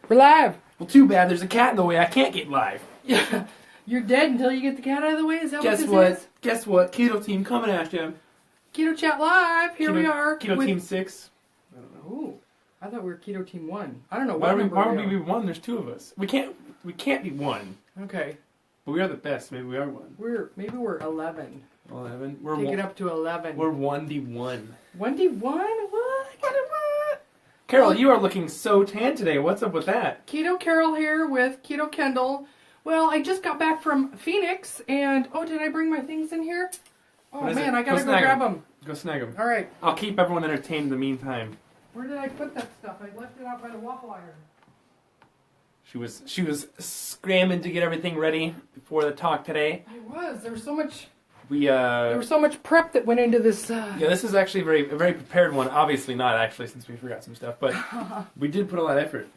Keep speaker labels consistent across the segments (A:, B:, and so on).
A: We're live.
B: Well, too bad. There's a cat in the way. I can't get live.
A: Yeah, you're dead until you get the cat out of the way. Is that
B: Guess
A: what this
B: what?
A: is?
B: Guess what? Keto team coming at you.
A: Keto Chat Live. Here we are.
B: Keto team 6. I don't know.
A: Ooh, I thought we were Keto Team 1. I don't know.
B: Why
A: What
B: would we be 1? There's 2 of us. We can't be 1.
A: Okay.
B: But we are the best. Maybe we are 1.
A: Maybe we're 11.
B: 11.
A: Take it up to 11.
B: We're 1D1.
A: 1D1? What?
B: Carole, you are looking so tan today. What's up with that?
A: Keto Carole here with Keto Kendall. Well, I just got back from Phoenix, and did I bring my things in here? Oh man, I gotta go grab them.
B: Go snag them.
A: All right.
B: I'll keep everyone entertained in the meantime.
A: Where did I put that stuff? I left it out by the waffle iron.
B: She was scrambling to get everything ready before the talk today.
A: I was. There was so much.
B: There
A: was so much prep that went into this.
B: Yeah, this is actually a very prepared one. Obviously not, actually, since we forgot some stuff. But we did put a lot of effort.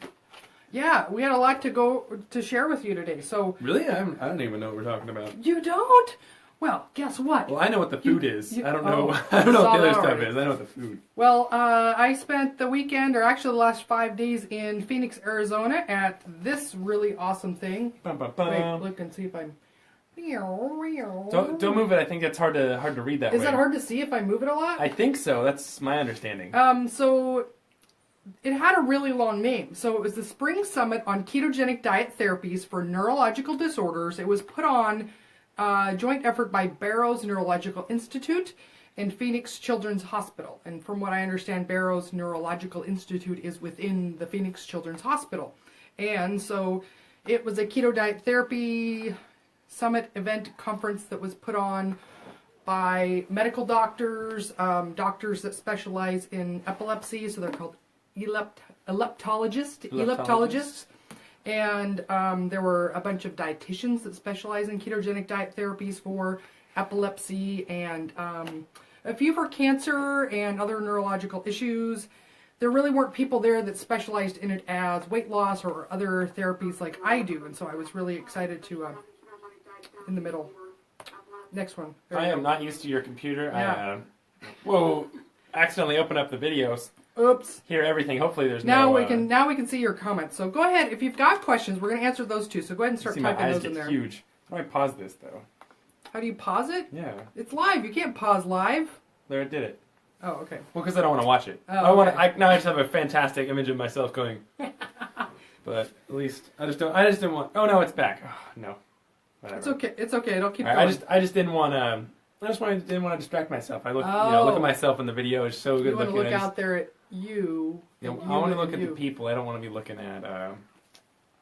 A: Yeah, we had a lot to share with you today. So
B: really, I don't even know what we're talking about.
A: You don't? Well, guess what?
B: Well, I know what the food is. I don't know.
A: I
B: don't know what the other
A: stuff
B: already is. I know what the food.
A: Well, I spent the weekend, or actually the last 5 days, in Phoenix, Arizona, at this really awesome thing. Wait, look and see if I'm.
B: Don't move it. I think that's hard to read that way.
A: Is that hard to see if I move it a lot?
B: I think so. That's my understanding.
A: So it had a really long name. So it was the Spring Summit on Ketogenic Diet Therapies for Neurological Disorders. It was put on a joint effort by Barrows Neurological Institute and Phoenix Children's Hospital. And from what I understand, Barrows Neurological Institute is within the Phoenix Children's Hospital. And so it was a keto diet therapy summit event conference that was put on by medical doctors, doctors that specialize in epilepsy, so they're called epileptologists. And there were a bunch of dietitians that specialize in ketogenic diet therapies for epilepsy, and a few for cancer and other neurological issues. There really weren't people there that specialized in it as weight loss or other therapies like I do, and so I was really excited to, in the middle. Next one.
B: I am not used to your computer.
A: Yeah.
B: Whoa, accidentally opened up the videos.
A: Oops.
B: Hear everything. Hopefully there's
A: now
B: no...
A: Now we can see your comments. So go ahead. If you've got questions, we're going to answer those too. So go ahead and start typing those in there.
B: Huge. How do I pause this, though?
A: How do you pause it?
B: Yeah.
A: It's live. You can't pause live.
B: There, it did it.
A: Oh, okay.
B: Well, because I don't want to watch it.
A: Oh,
B: Now I just have a fantastic image of myself going. But at least I just didn't want. Oh no, it's back. Oh, no. Whatever.
A: It's okay. It's okay. It'll keep
B: right,
A: going.
B: I just didn't want to. Didn't want to distract myself. I look at myself in the video. It's so good
A: looking. You want to look out there at you.
B: I want to look at the people. I don't want to be looking at. I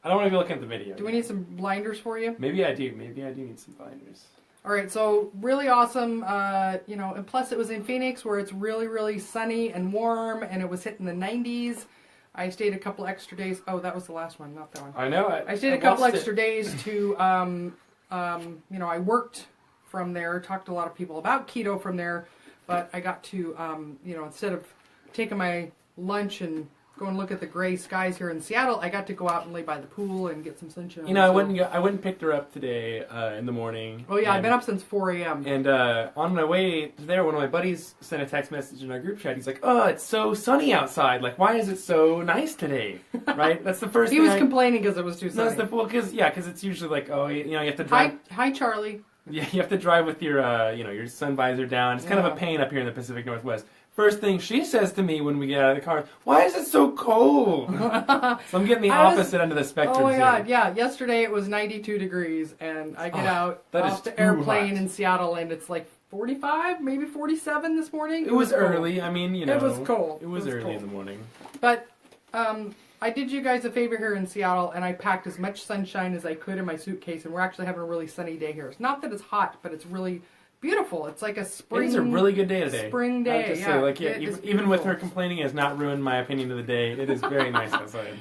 B: don't want to be looking at the video.
A: Do we need some blinders for you?
B: Maybe I do. Maybe I do need some blinders.
A: All right, so really awesome, and plus it was in Phoenix where it's really, really sunny and warm, and it was hitting the 90s. I stayed a couple extra days. Oh, that was the last one, not that one.
B: I know.
A: I stayed a couple extra days to, I worked from there, talked to a lot of people about keto from there, but I got to, instead of taking my lunch and go and look at the gray skies here in Seattle, I got to go out and lay by the pool and get some sunshine.
B: I went and picked her up today in the morning.
A: Oh yeah, I've been up since 4 a.m.
B: And on my way there, one of my buddies sent a text message in our group chat. He's like, "Oh, it's so sunny outside. Like, why is it so nice today?" Right? That's the first.
A: He was complaining because it was too sunny.
B: Because it's usually like, you have to drive.
A: Hi, Charlie.
B: Yeah, you have to drive with your your sun visor down. It's kind of a pain up here in the Pacific Northwest. First thing she says to me when we get out of the car, "Why is it so cold?" So I'm getting the opposite end of the spectrum.
A: Oh my God, yeah. Yesterday it was 92 degrees, and I get out off the airplane in Seattle, and it's like 45, maybe 47 this morning.
B: It was early. I mean,
A: it was cold.
B: It was early in the morning.
A: But I did you guys a favor here in Seattle, and I packed as much sunshine as I could in my suitcase, and we're actually having a really sunny day here. It's not that it's hot, but it's really beautiful. It's like a spring.
B: It's a really good day today.
A: Spring day.
B: Even with her complaining, it has not ruined my opinion of the day. It is very nice outside.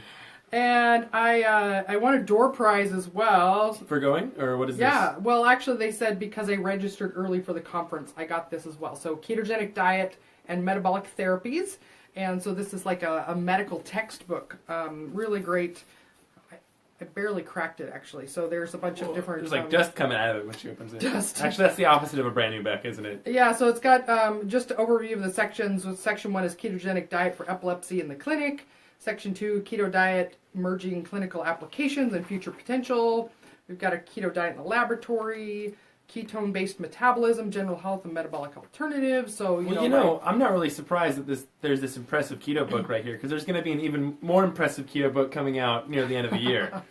A: And I won a door prize as well.
B: For going? Or what is this?
A: Yeah. Well, actually, they said because I registered early for the conference, I got this as well. So ketogenic diet and metabolic therapies. And so this is like a medical textbook. Really great. I barely cracked it, actually. So there's a bunch of different...
B: There's like dust coming out of it when she opens it.
A: Dust.
B: Actually, that's the opposite of a brand new Beck, isn't it?
A: Yeah, so it's got just an overview of the sections. Section 1 is ketogenic diet for epilepsy in the clinic. Section 2, Keto Diet, Emerging Clinical Applications and Future Potential. We've got a keto diet in the laboratory, ketone-based metabolism, general health and metabolic alternatives. So, you know,
B: I'm not really surprised that there's this impressive keto book right here, because there's going to be an even more impressive keto book coming out near the end of the year.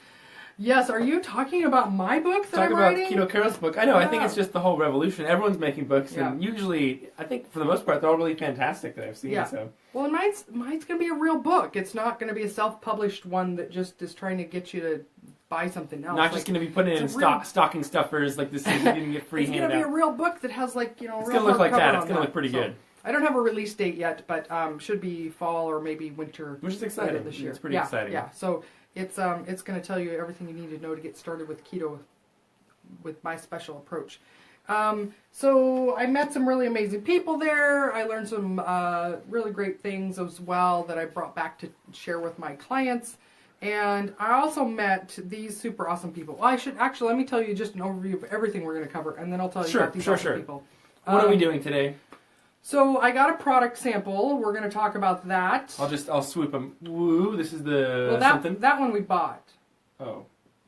A: Yes, are you talking about my book that I'm writing?
B: Talking about Keto Carole's book. I know, yeah. I think it's just the whole revolution. Everyone's making books,
A: yeah.
B: and usually, I think for the most part, they're all really fantastic that I've seen.
A: Yeah.
B: So.
A: Well, and mine's going to be a real book. It's not going to be a self-published one that just is trying to get you to buy something else.
B: Not just going to be putting it in stocking stuffers like this. You can get free handout.
A: It's going to be a real book that has it's
B: going to look like that. It's going to look pretty good.
A: I don't have a release date yet, but should be fall or maybe winter.
B: Which is exciting
A: this year.
B: It's pretty exciting.
A: Yeah. So it's going to tell you everything you need to know to get started with keto, with my special approach. So I met some really amazing people there. I learned some really great things as well that I brought back to share with my clients. And I also met these super awesome people. Well, let me tell you just an overview of everything we're going to cover, and then I'll tell you about these awesome people.
B: What are we doing today?
A: So I got a product sample. We're going to talk about that.
B: I'll swoop them. Woo! This is the
A: something. That one we bought.
B: Oh.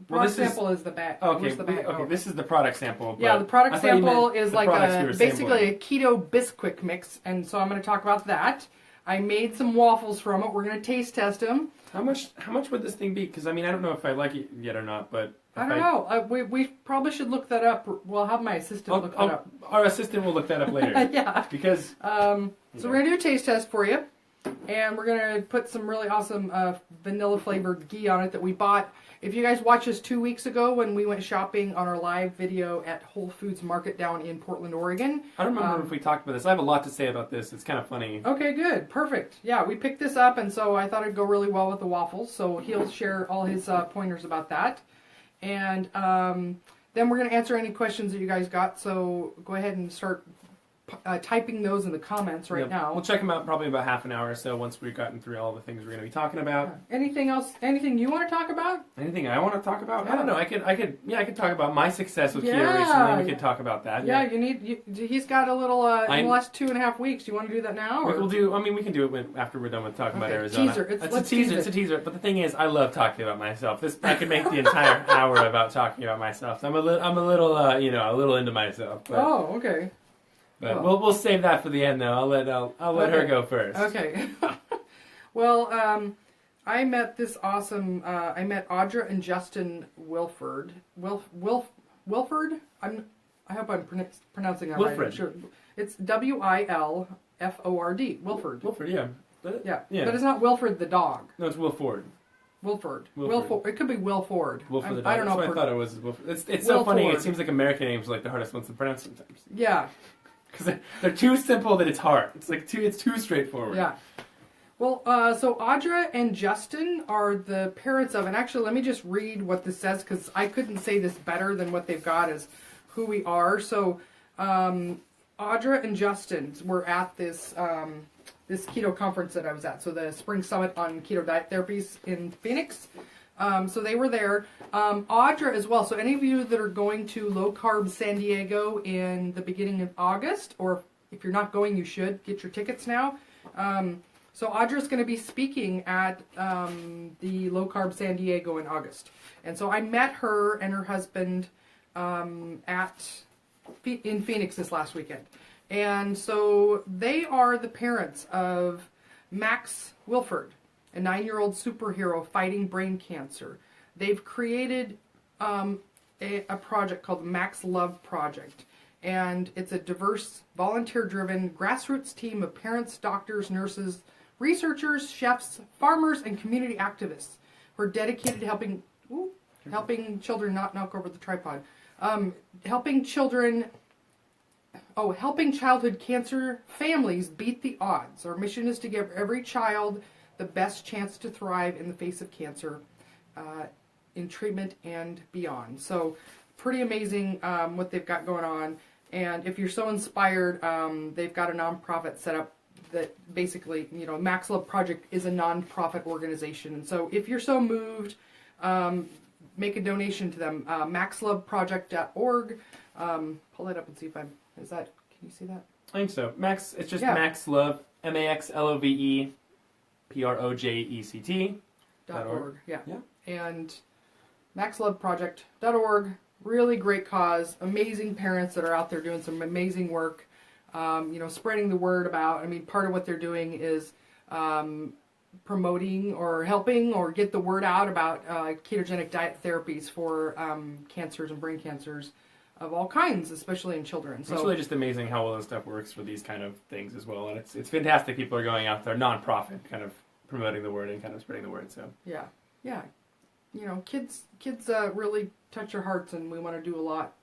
A: Product sample is the bag.
B: Okay.
A: The bag?
B: Okay. This is the product sample.
A: Yeah, the product sample is like basically a keto Bisquick mix, and so I'm going to talk about that. I made some waffles from it. We're going to taste test them.
B: How much would this thing be? Because I don't know if I like it yet or not, but
A: I don't know. We probably should look that up. We'll have my assistant look that up.
B: Our assistant will look that up later.
A: Yeah.
B: Because
A: so we're gonna do a taste test for you, and we're gonna put some really awesome vanilla flavored ghee on it that we bought. If you guys watched us 2 weeks ago when we went shopping on our live video at Whole Foods Market down in Portland, Oregon.
B: I don't remember if we talked about this. I have a lot to say about this. It's kind of funny.
A: Okay, good. Perfect. Yeah, we picked this up, and so I thought it'd go really well with the waffles. So he'll share all his pointers about that. And then we're going to answer any questions that you guys got. So go ahead and start typing those in the comments now.
B: We'll check them out probably about half an hour or so once we've gotten through all the things we're going to be talking about.
A: Anything else? Anything you want to talk about?
B: Anything I want to talk about?
A: Yeah.
B: I don't know. I could talk about my success with keto recently. We could talk about that.
A: Yeah, he's got a little in the last 2.5 weeks. Do you want to do that now? Or?
B: We can do it after we're done with talking about Arizona.
A: Teaser.
B: It's a teaser. It's a teaser. But the thing is, I love talking about myself. I could make the entire hour about talking about myself. So I'm a little into myself. But,
A: okay.
B: But we'll save that for the end, though. I'll let her go first.
A: Okay. Well, I met this awesome. I met Audrey and Justin Wilford. Wilford. I hope I'm pronouncing that
B: Wilford.
A: right. Sure. It's Wilford. Wilford.
B: Wilford. Yeah.
A: Yeah. But it's not Wilford the dog.
B: No, it's Wilford.
A: Wilford. It could be Wilford.
B: Wilford the dog.
A: I don't know.
B: That's what I thought it was. It's so funny. It seems like American names are like the hardest ones to pronounce sometimes.
A: Yeah.
B: Because they're too simple that it's hard. It's too straightforward.
A: Yeah. Well, so Audrey and Justin are the parents of, and actually let me just read what this says because I couldn't say this better than what they've got as who we are. So Audrey and Justin were at this this keto conference that I was at. So the Spring Summit on Keto Diet Therapies in Phoenix. So they were there. Audrey as well. So any of you that are going to Low Carb San Diego in the beginning of August, or if you're not going, you should get your tickets now. So Audrey's going to be speaking at the Low Carb San Diego in August. And so I met her and her husband in Phoenix this last weekend. And so they are the parents of Max Wilford, a 9-year-old superhero fighting brain cancer. They've created a project called the Maxilla Project. And it's a diverse, volunteer-driven, grassroots team of parents, doctors, nurses, researchers, chefs, farmers, and community activists who are dedicated to helping children not knock over the tripod. Helping childhood cancer families beat the odds. Our mission is to give every child the best chance to thrive in the face of cancer, in treatment and beyond. So pretty amazing what they've got going on. And if you're so inspired, they've got a nonprofit set up that basically, Maxilla Project is a nonprofit organization. And so if you're so moved, make a donation to them. MaxillaProject.org. Pull that up and see if can you see that?
B: I think so. It's just Max Love, MaxLove. project.org.
A: Yeah.
B: Yeah.
A: And MaxLoveProject.org. Really great cause. Amazing parents that are out there doing some amazing work. Spreading the word about. I mean, part of what they're doing is promoting or helping or get the word out about ketogenic diet therapies for cancers and brain cancers of all kinds, especially in children. So
B: it's really just amazing how well this stuff works for these kind of things as well. And it's fantastic people are going out there, nonprofit, kind of promoting the word and kind of spreading the word. So
A: yeah. Kids really touch our hearts, and we want to do a lot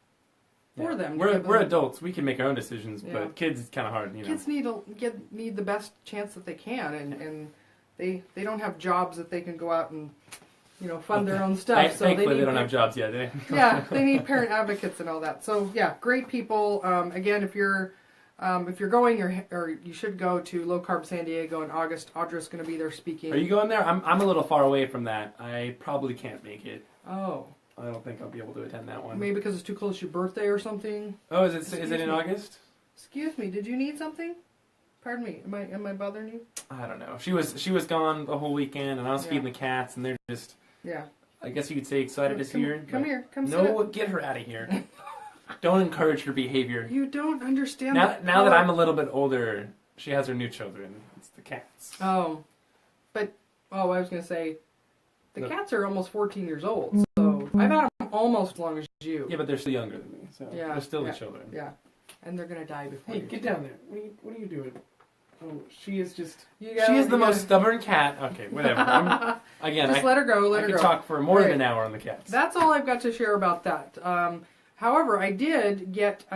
A: for them.
B: We're adults. We can make our own decisions,
A: Yeah.
B: but kids, it's kind of hard.
A: Kids need the best chance that they can, and they don't have jobs that they can go out and fund their own stuff. So
B: thankfully, they don't have jobs yet.
A: Yeah, they need parent advocates and all that. So yeah, great people. Again, if you're going or you should go to Low Carb San Diego in August. Audrey's going to be there speaking.
B: Are you going there? I'm a little far away from that. I probably can't make it.
A: Oh.
B: I don't think I'll be able to attend that one.
A: Maybe because it's too close to your birthday or something.
B: Oh, is it in August?
A: Excuse me. Did you need something? Pardon me. Am I bothering you?
B: I don't know. She was gone the whole weekend, and I was feeding the cats, and they're just.
A: Yeah.
B: I guess you could say excited to see her.
A: Come here. Come sit.
B: No, get her out of here. Don't encourage her behavior.
A: You don't understand.
B: Now that I'm a little bit older, she has her new children. It's the cats.
A: Oh. I was going to say, the cats are almost 14 years old, so I've had them almost as long as you.
B: Yeah, but they're still younger than me, so they're still the children.
A: Yeah, and they're going to die before
B: Hey,
A: you.
B: get down there. What are you doing? Oh, she is just... she is the most stubborn cat. Okay, whatever.
A: Just let her go, let her go.
B: I could talk for more than an hour on the cats.
A: That's all I've got to share about that. However, I did get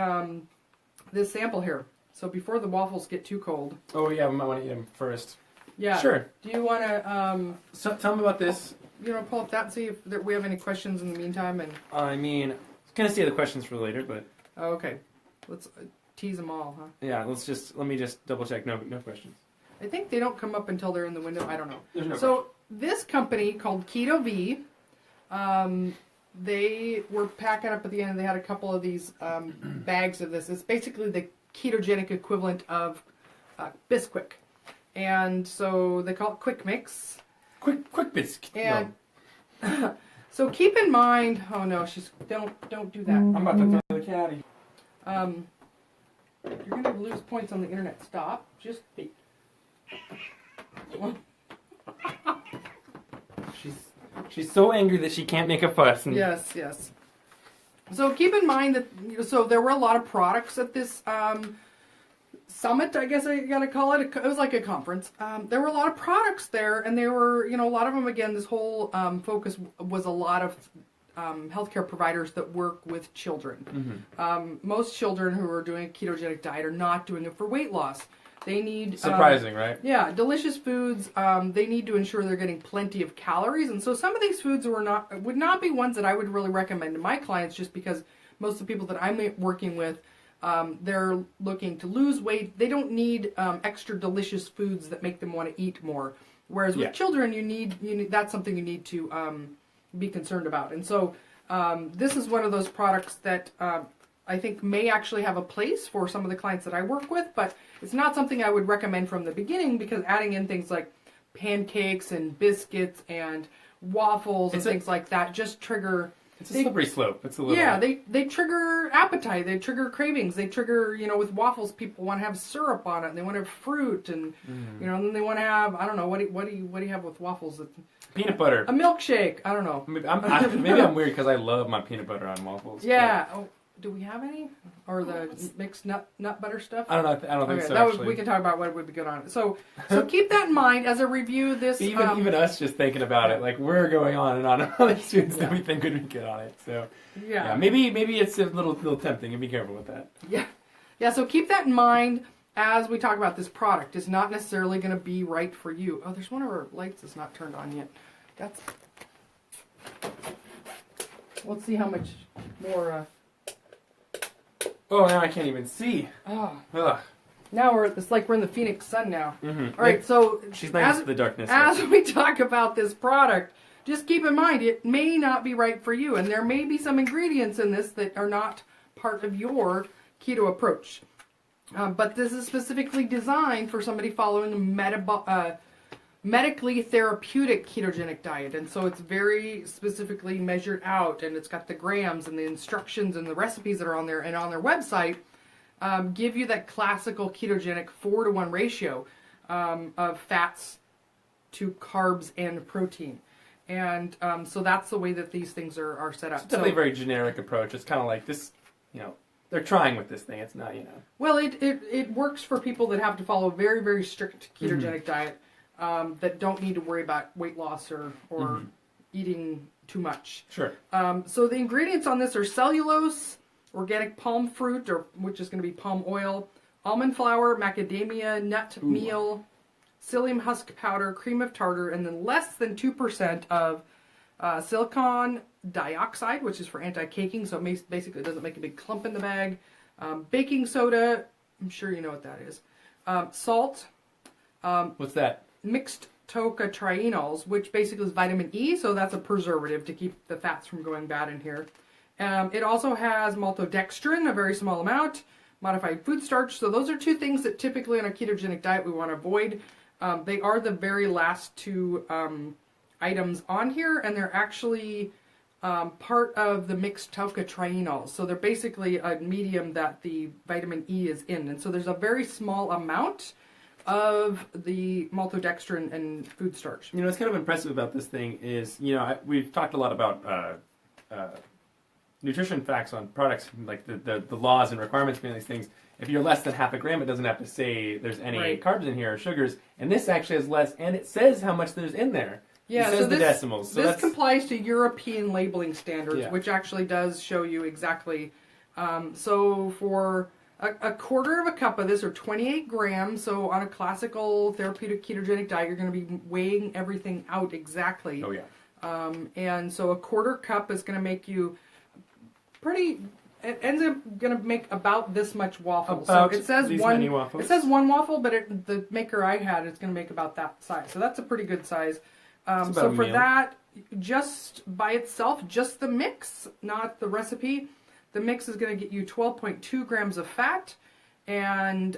A: this sample here. So before the waffles get too cold...
B: Oh, yeah, we might want to eat them first.
A: Yeah.
B: Sure.
A: Do you want to...
B: So tell me about this.
A: You want to pull up that and see if we have any questions in the meantime? And
B: I mean, I was going to save the questions for later, but...
A: Oh, okay. Let's tease them all, huh?
B: Yeah, let me just double check. No questions.
A: I think they don't come up until they're in the window. I don't know.
B: There's no
A: So this company called Keto Beef, they were packing up at the end. They had a couple of these bags of this. It's basically the ketogenic equivalent of Bisquick. And so they call it Quick Mix.
B: Quick biscuit.
A: And so keep in mind. Oh no, don't do that.
B: I'm about to throw the caddy.
A: You're gonna lose points on the internet. Stop. Just be.
B: She's so angry that she can't make a fuss. And
A: Yes. So keep in mind that so there were a lot of products at this summit, I guess I gotta call it. It was like a conference. There were a lot of products there, and they were, a lot of them, again, this whole focus was a lot of healthcare providers that work with children.
B: Mm-hmm.
A: Most children who are doing a ketogenic diet are not doing it for weight loss. They need...
B: Surprising, right?
A: Yeah, delicious foods. They need to ensure they're getting plenty of calories, and so some of these foods would not be ones that I would really recommend to my clients, just because most of the people that I'm working with, they're looking to lose weight. They don't need extra delicious foods that make them want to eat more. Whereas with children, you need that's something you need to be concerned about. And so this is one of those products that I think may actually have a place for some of the clients that I work with, but it's not something I would recommend from the beginning, because adding in things like pancakes and biscuits and waffles and things like that just trigger...
B: It's a slippery slope. It's a little...
A: Yeah, they trigger appetite. They trigger cravings. They trigger, with waffles, people want to have syrup on it, and they want to have fruit, and, and then they want to have, I don't know, what do you have with waffles?
B: Peanut butter.
A: A milkshake. I don't know.
B: Maybe I'm weird because I love my peanut butter on waffles.
A: Yeah. Oh, do we have any? Or the mixed nut butter stuff?
B: I don't know. I don't think so, actually.
A: We can talk about what would be good on it. So keep that in mind as a review. This
B: even us just thinking about it, like, we're going on and on all these foods that we think would be good on it. So maybe it's a little tempting, and be careful with that.
A: Yeah. So keep that in mind as we talk about this product. It's not necessarily going to be right for you. Oh, there's one of our lights that's not turned on yet. Let's see how much more.
B: Oh, now I can't even see.
A: Oh.
B: Ugh.
A: Now it's like we're in the Phoenix sun now.
B: Mm-hmm.
A: All right, so
B: she's nice to the darkness.
A: As we talk about this product, just keep in mind it may not be right for you, and there may be some ingredients in this that are not part of your keto approach. But this is specifically designed for somebody following a medically therapeutic ketogenic diet, and so it's very specifically measured out, and it's got the grams and the instructions and the recipes that are on there, and on their website give you that classical ketogenic 4-to-1 ratio of fats to carbs and protein. And so that's the way that these things are set up.
B: It's definitely a very generic approach. It's kind of like this, they're trying with this thing. It's not,
A: Well, it works for people that have to follow a very, very strict ketogenic diet that don't need to worry about weight loss or eating too much.
B: Sure.
A: So the ingredients on this are cellulose, organic palm fruit, which is going to be palm oil, almond flour, macadamia nut meal, psyllium husk powder, cream of tartar, and then less than 2% of silicon dioxide, which is for anti-caking, so it basically doesn't make a big clump in the bag. Baking soda, I'm sure you know what that is. Salt.
B: What's that?
A: Mixed tocotrienols, which basically is vitamin E, so that's a preservative to keep the fats from going bad in here. It also has maltodextrin, a very small amount, modified food starch. So those are two things that typically on a ketogenic diet we want to avoid. They are the very last two items on here, and they're actually part of the mixed tocotrienols. So they're basically a medium that the vitamin E is in. And so there's a very small amount of the maltodextrin and food starch.
B: What's kind of impressive about this thing is, we've talked a lot about nutrition facts on products, like the laws and requirements behind these things. If you're less than half a gram, it doesn't have to say there's any carbs in here or sugars. And this actually has less, and it says how much there's in there.
A: Yeah,
B: it says
A: so
B: the decimals. So
A: this complies to European labeling standards,
B: Yeah.
A: which actually does show you exactly. So for a quarter of a cup of this, or 28 grams, so on a classical therapeutic ketogenic diet, you're going to be weighing everything out exactly.
B: Oh, yeah.
A: And so a quarter cup is going to make you it ends up going to make about this much waffle.
B: About
A: so it says
B: these
A: one.
B: many waffles.
A: It says one waffle, but the maker I had is going to make about that size. So that's a pretty good size. So for that, just by itself, just the mix, not the recipe, the mix is going to get you 12.2 grams of fat, and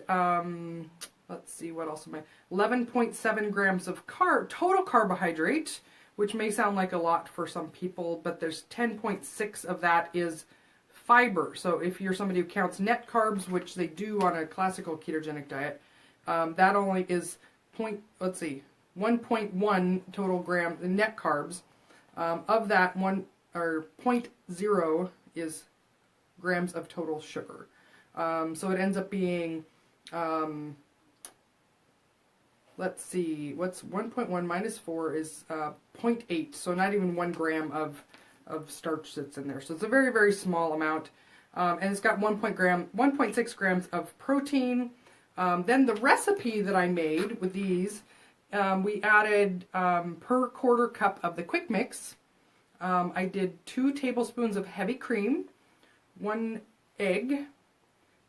A: let's see, what else am I? 11.7 grams of total carbohydrate, which may sound like a lot for some people, but there's 10.6 of that is fiber. So if you're somebody who counts net carbs, which they do on a classical ketogenic diet, that only is 1.1 total gram net carbs. Of that, 0.0 is grams of total sugar. So it ends up being, let's see, what's 1.1 minus 4 is 0.8, so not even 1 gram of starch sits in there. So it's a very, very small amount. And it's got 1.6 grams of protein. Then the recipe that I made with these, we added per quarter cup of the quick mix. I did 2 tablespoons of heavy cream, 1 egg,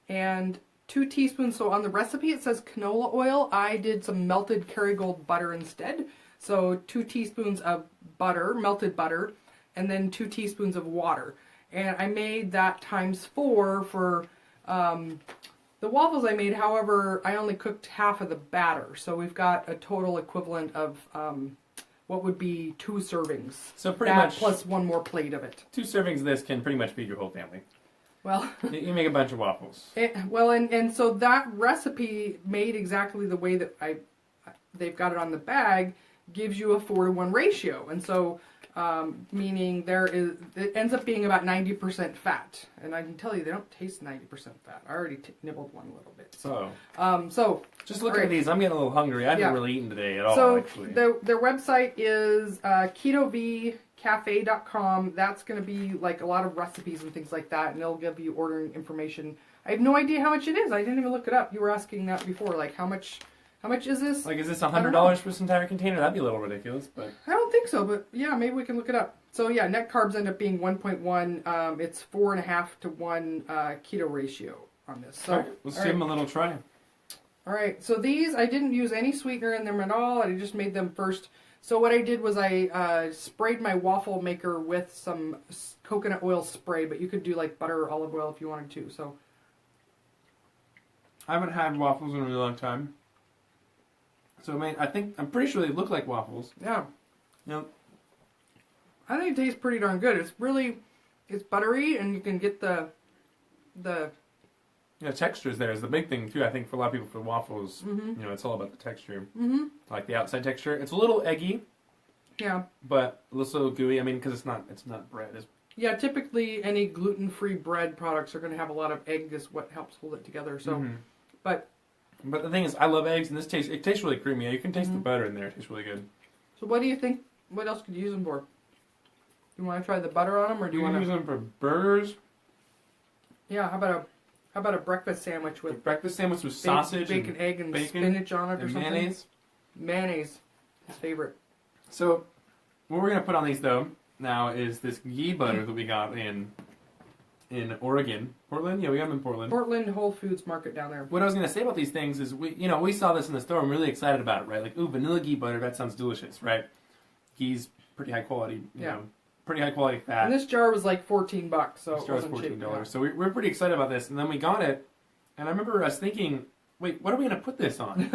A: and 2 teaspoons. So on the recipe it says canola oil. I did some melted Kerrygold butter instead. So 2 teaspoons of butter, melted butter, and then 2 teaspoons of water. And I made that times 4 for the waffles I made. However, I only cooked half of the batter. So we've got a total equivalent of what would be 2 servings.
B: So pretty much
A: plus 1 more plate of it.
B: 2 servings of this can pretty much feed your whole family.
A: Well,
B: you make a bunch of waffles.
A: And so that recipe made exactly the way that they've got it on the bag gives you a 4-to-1 ratio. And so meaning it ends up being about 90% fat. And I can tell you they don't taste 90% fat. I already nibbled one a little bit. So
B: just looking at these, I'm getting a little hungry. I haven't really eaten today at all, actually.
A: So their website is ketovcafe.com. That's going to be like a lot of recipes and things like that, and they'll give you ordering information. I have no idea how much it is. I didn't even look it up. You were asking that before, like how much is this?
B: Like, is this $100 for this entire container? That'd be a little ridiculous, but
A: I don't think so. But yeah, maybe we can look it up. So yeah, net carbs end up being 1.1. It's 4.5 to 1 keto ratio on this. So
B: all right, let's give them a little try.
A: All right, so these, I didn't use any sweetener in them at all. I just made them first. So what I did was I sprayed my waffle maker with some coconut oil spray, but you could do like butter or olive oil if you wanted to. So
B: I haven't had waffles in a really long time. So, I'm pretty sure they look like waffles.
A: Yeah.
B: Yep.
A: I think it tastes pretty darn good. It's buttery, and you can get the
B: textures there is the big thing too. I think for a lot of people for waffles, it's all about the texture. Mm-hmm. Like the outside texture. It's a little eggy.
A: Yeah.
B: But a little gooey. I mean, because it's not bread.
A: Yeah, typically any gluten-free bread products are going to have a lot of egg. Is what helps hold it together. So, but
B: the thing is, I love eggs, and it tastes really creamy. You can taste the butter in there. It tastes really good.
A: So, what do you think? What else could you use them for? You want to try the butter on them, or do you want to
B: use them for burgers?
A: Yeah. How about a breakfast sandwich with
B: sausage,
A: bacon, egg, and spinach on it, or something?
B: Mayonnaise.
A: Mayonnaise, his favorite.
B: So, what we're gonna put on these though now is this ghee butter that we got in Oregon, Portland. Yeah, we got them in Portland.
A: Portland Whole Foods Market down there.
B: What I was gonna say about these things is we saw this in the store. I'm really excited about it, right? Like, ooh, vanilla ghee butter. That sounds delicious, right? Ghee's pretty high quality. You know, pretty high quality fat.
A: And this jar was like $14, so
B: this jar was $14. Yeah. So we're pretty excited about this, and then we got it, and I remember us thinking, wait, what are we gonna put this on?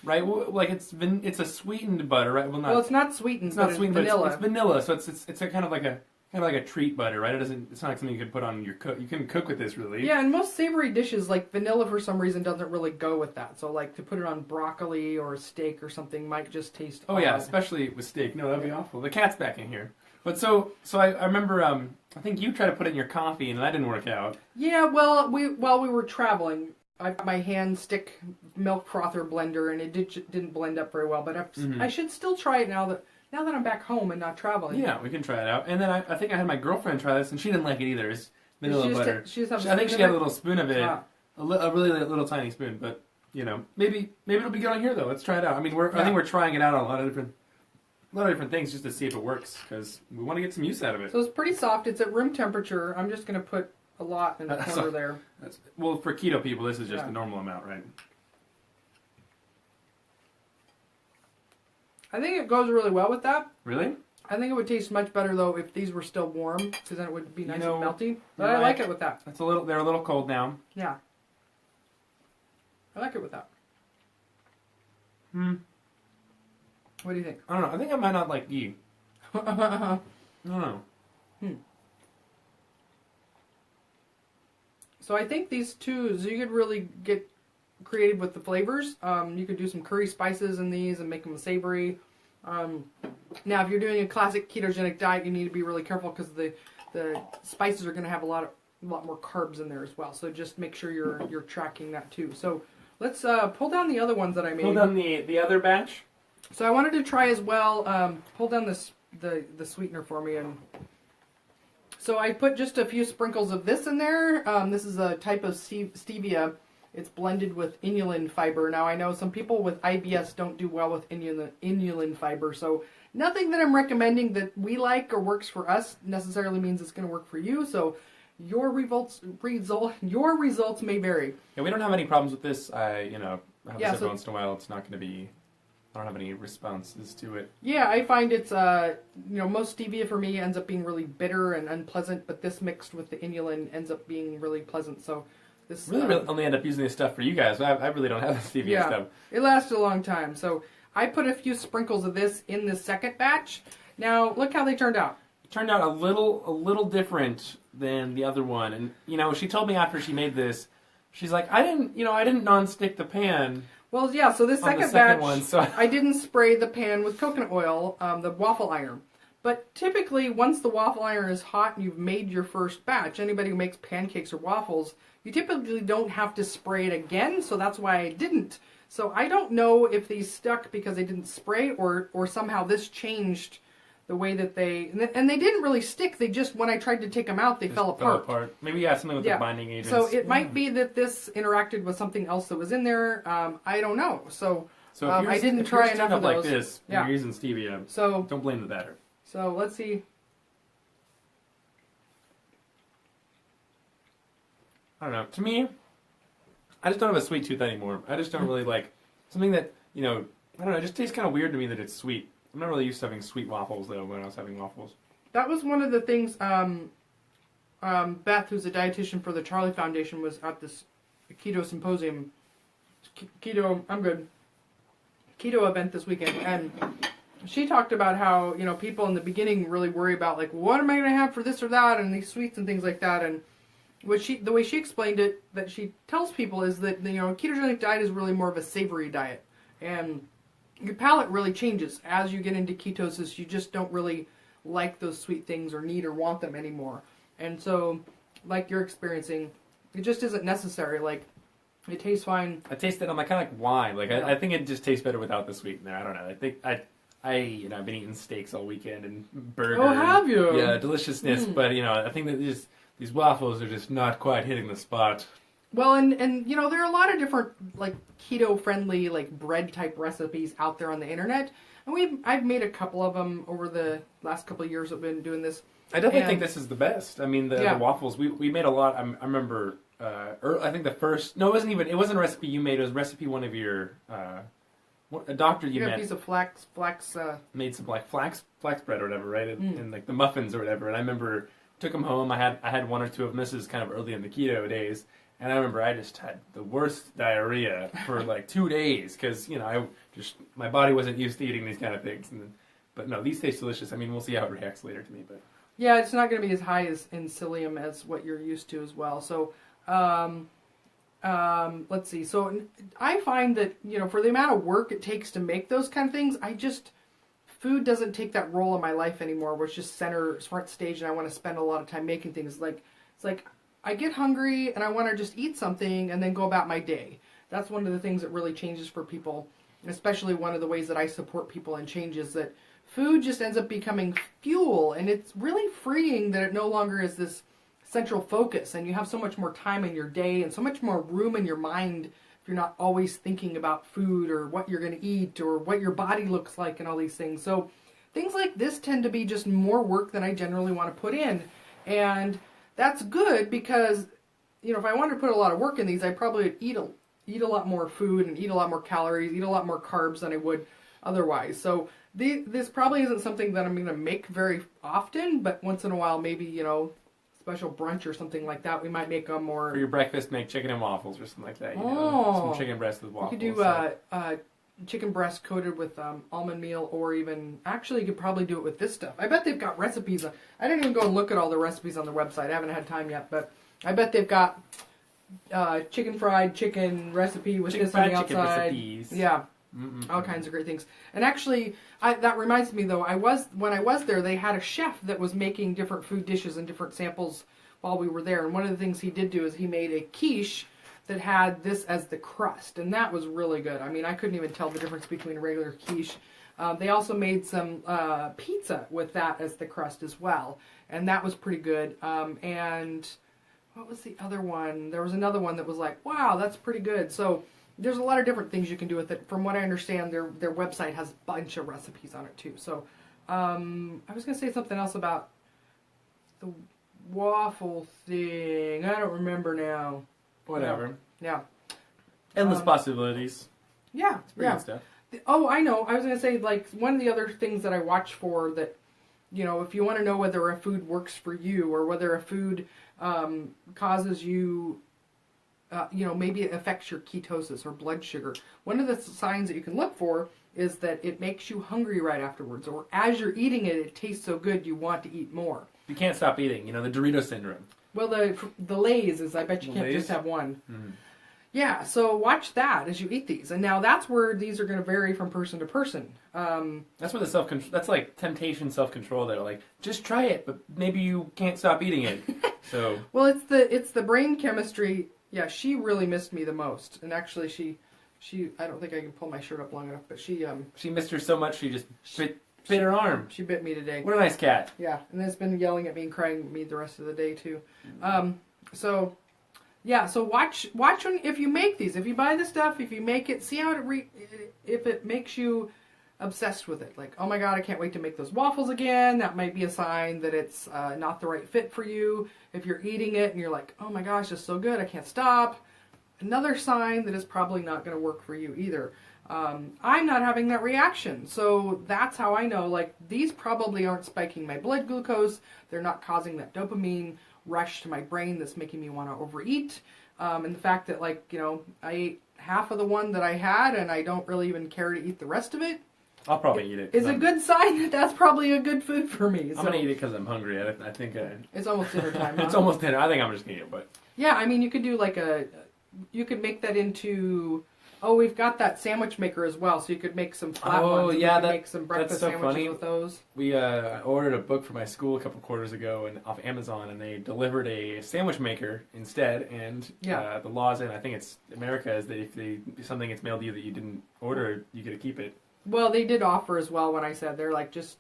B: Right, well, like it's a sweetened butter, right?
A: Well, it's not sweetened.
B: It's not sweetened,
A: vanilla.
B: It's vanilla, so it's a kind of like a treat butter, right? It's not like something you could put on your cook. You can cook with this, really.
A: Yeah, and most savory dishes, like vanilla, for some reason doesn't really go with that. So, like to put it on broccoli or a steak or something might just taste.
B: Oh
A: odd.
B: Yeah, especially with steak. No, that'd be awful. The cat's back in here. But so I remember. I think you tried to put it in your coffee, and that didn't work out.
A: Yeah, well, while we were traveling, I got my hand stick milk frother blender, and it didn't blend up very well. But I should still try it now that I'm back home and not traveling.
B: Yeah, we can try it out. And then I think I had my girlfriend try this, and she didn't like it either. It's vanilla butter. I think she had a little spoon of it, a really little tiny spoon. But maybe it'll be good on here though. Let's try it out. I mean, I think we're trying it out on a lot of different things just to see if it works because we want to get some use out of it.
A: So it's pretty soft. It's at room temperature. I'm just going to put a lot in the corner there.
B: Well, for keto people, this is just the normal amount, right?
A: I think it goes really well with that.
B: Really?
A: I think it would taste much better though if these were still warm, because then it would be nice and melty. But I like it with that.
B: They're a little cold now.
A: Yeah. I like it with that. What do you think?
B: I don't know. I think I might not like ghee. I don't know.
A: So I think these two, so you could really get creative with the flavors. You could do some curry spices in these and make them savory. Now, if you're doing a classic ketogenic diet, you need to be really careful because the spices are going to have a lot more carbs in there as well. So just make sure you're tracking that too. So let's pull down the other ones that I made.
B: Pull down the other batch.
A: So I wanted to try as well. Pull down the sweetener for me, and so I put just a few sprinkles of this in there. This is a type of stevia. It's blended with inulin fiber. Now I know some people with IBS don't do well with inulin fiber, so nothing that I'm recommending that we like or works for us necessarily means it's going to work for you. So your results may vary.
B: Yeah, we don't have any problems with this. I have this every
A: so
B: once in a while. It's not going to be. I don't have any responses to it.
A: Yeah, I find it's most stevia for me ends up being really bitter and unpleasant, but this mixed with the inulin ends up being really pleasant. So this
B: really only end up using this stuff for you guys. I really don't have the stevia stuff.
A: It lasts a long time. So I put a few sprinkles of this in the second batch. Now look how they turned out.
B: It turned out a little different than the other one, and she told me after she made this, she's like, I didn't non-stick the pan.
A: Well, yeah, so this second batch,
B: one, so
A: I didn't spray the pan with coconut oil, the waffle iron. But typically, once the waffle iron is hot and you've made your first batch, anybody who makes pancakes or waffles, you typically don't have to spray it again, so that's why I didn't. So I don't know if these stuck because they didn't spray or somehow this changed the way that they didn't really stick. They just, when I tried to take them out, they fell apart.
B: Maybe something with the binding agents.
A: So it might be that this interacted with something else that was in there. I don't know. So I didn't try enough of those.
B: Like this, you're using stevia.
A: So
B: don't blame the batter.
A: So let's see.
B: I don't know. To me, I just don't have a sweet tooth anymore. I just don't really like something that I don't know. It just tastes kind of weird to me that it's sweet. I'm not really used to having sweet waffles, though, when I was having waffles.
A: That was one of the things, Beth, who's a dietitian for the Charlie Foundation, was at this keto symposium. I'm good. keto event this weekend, and she talked about how, you know, people in the beginning really worry about, like, what am I going to have for this or that, and these sweets and things like that. And the way she explained it, that she tells people is that, you know, a ketogenic diet is really more of a savory diet, and your palate really changes as you get into ketosis. You just don't really like those sweet things or need or want them anymore. And so, like you're experiencing, it just isn't necessary. Like, it tastes fine.
B: I taste it. I'm like, kind of like wine. Like,
A: Yeah.
B: I think it just tastes better without the sweetener. I don't know. I think you know, I've been eating steaks all weekend and burgers.
A: Oh, have you?
B: Yeah, deliciousness. But, you know, I think that these waffles are just not quite hitting the spot.
A: Well, and you know, there are a lot of different, like, keto-friendly, like, bread-type recipes out there on the internet. And I've made a couple of them over the last couple of years I've been doing this.
B: I definitely think this is the best. I mean, the waffles, we made a lot. I remember, I think the first, no, it wasn't a recipe you made. It was a recipe one of your, a doctor you met.
A: A piece of flax.
B: Made some, like, flax bread or whatever, right? And like, the muffins or whatever. And I remember, took them home. I had one or two of them. This is kind of early in the keto days. And I remember I just had the worst diarrhea for like 2 days because, you know, my body wasn't used to eating these kind of things. But no, these taste delicious. I mean, we'll see how it reacts later to me. But
A: yeah, it's not going to be as high as in psyllium as what you're used to as well. So, let's see. So I find that, you know, for the amount of work it takes to make those kind of things, food doesn't take that role in my life anymore, where it's just front stage, and I want to spend a lot of time making things. It's like I get hungry and I want to just eat something and then go about my day. That's one of the things that really changes for people, especially one of the ways that I support people and change is that food just ends up becoming fuel, and it's really freeing that it no longer is this central focus, and you have so much more time in your day and so much more room in your mind if you're not always thinking about food or what you're going to eat or what your body looks like and all these things. So things like this tend to be just more work than I generally want to put in, and that's good because, you know, if I wanted to put a lot of work in these, I probably would eat a lot more food and eat a lot more calories, eat a lot more carbs than I would otherwise. So this probably isn't something that I'm going to make very often, but once in a while, maybe, you know, special brunch or something like that, we might make them more.
B: For your breakfast, make chicken and waffles or something like that. You
A: Oh.
B: know? Some chicken breast with waffles.
A: You could do chicken breast coated with almond meal, or even, actually, you could probably do it with this stuff. I bet they've got recipes. I didn't even go and look at all the recipes on their website. I haven't had time yet, but I bet they've got fried chicken recipe with this on the outside.
B: Chicken recipes.
A: Yeah. All kinds of great things. And actually, that reminds me though, when I was there, they had a chef that was making different food dishes and different samples while we were there. And one of the things he did do is he made a quiche that had this as the crust, and that was really good. I mean, I couldn't even tell the difference between a regular quiche. They also made some pizza with that as the crust as well, and that was pretty good. And what was the other one? There was another one that was like, wow, that's pretty good. So there's a lot of different things you can do with it. From what I understand, their website has a bunch of recipes on it too. So I was going to say something else about the waffle thing. I don't remember now.
B: Whatever.
A: Yeah.
B: Endless possibilities.
A: Yeah.
B: It's pretty good stuff.
A: Oh, I know. I was going to say, like, one of the other things that I watch for that, you know, if you want to know whether a food works for you or whether a food causes you, you know, maybe it affects your ketosis or blood sugar. One of the signs that you can look for is that it makes you hungry right afterwards, or as you're eating it, it tastes so good you want to eat more.
B: You can't stop eating, you know, the Dorito syndrome.
A: Well, the Lay's is, I bet you can't just have one. Mm-hmm. Yeah, so watch that as you eat these. And now that's where these are going to vary from person to person.
B: That's where the self-control, that's like temptation self-control there. Like, just try it, but maybe you can't stop eating it. So.
A: Well, it's the brain chemistry. Yeah, she really missed me the most. And actually, she I don't think I can pull my shirt up long enough, but she
B: missed her so much she just bit her arm.
A: She bit me today.
B: What a nice cat.
A: Yeah, and has been yelling at me and crying at me the rest of the day too. So watch when, if you make these, if you buy the stuff, if you make it, see how if it makes you obsessed with it. Like, oh my God, I can't wait to make those waffles again. That might be a sign that it's not the right fit for you. If you're eating it and you're like, oh my gosh, it's so good, I can't stop. Another sign that it's probably not going to work for you either. I'm not having that reaction. So that's how I know, like, these probably aren't spiking my blood glucose. They're not causing that dopamine rush to my brain that's making me want to overeat. And the fact that, like, you know, I ate half of the one that I had, and I don't really even care to eat the rest of it.
B: I'll probably eat it.
A: It's a good sign that that's probably a good food for me. So.
B: I'm gonna eat it because I'm hungry. I think
A: it's almost dinner time. Huh?
B: It's almost dinner. I think I'm just gonna eat it, but
A: yeah, I mean, you could do like you could make that into. Oh, we've got that sandwich maker as well, so you could make some flat ones.
B: Oh, yeah,
A: make some breakfast
B: so
A: sandwiches
B: funny.
A: with those.
B: We I ordered a book for my school a couple quarters ago and off Amazon, and they delivered a sandwich maker instead. And the laws in I think it's America is that if something gets mailed to you that you didn't order, you get to keep it.
A: Well, they did offer as well when I said they're like just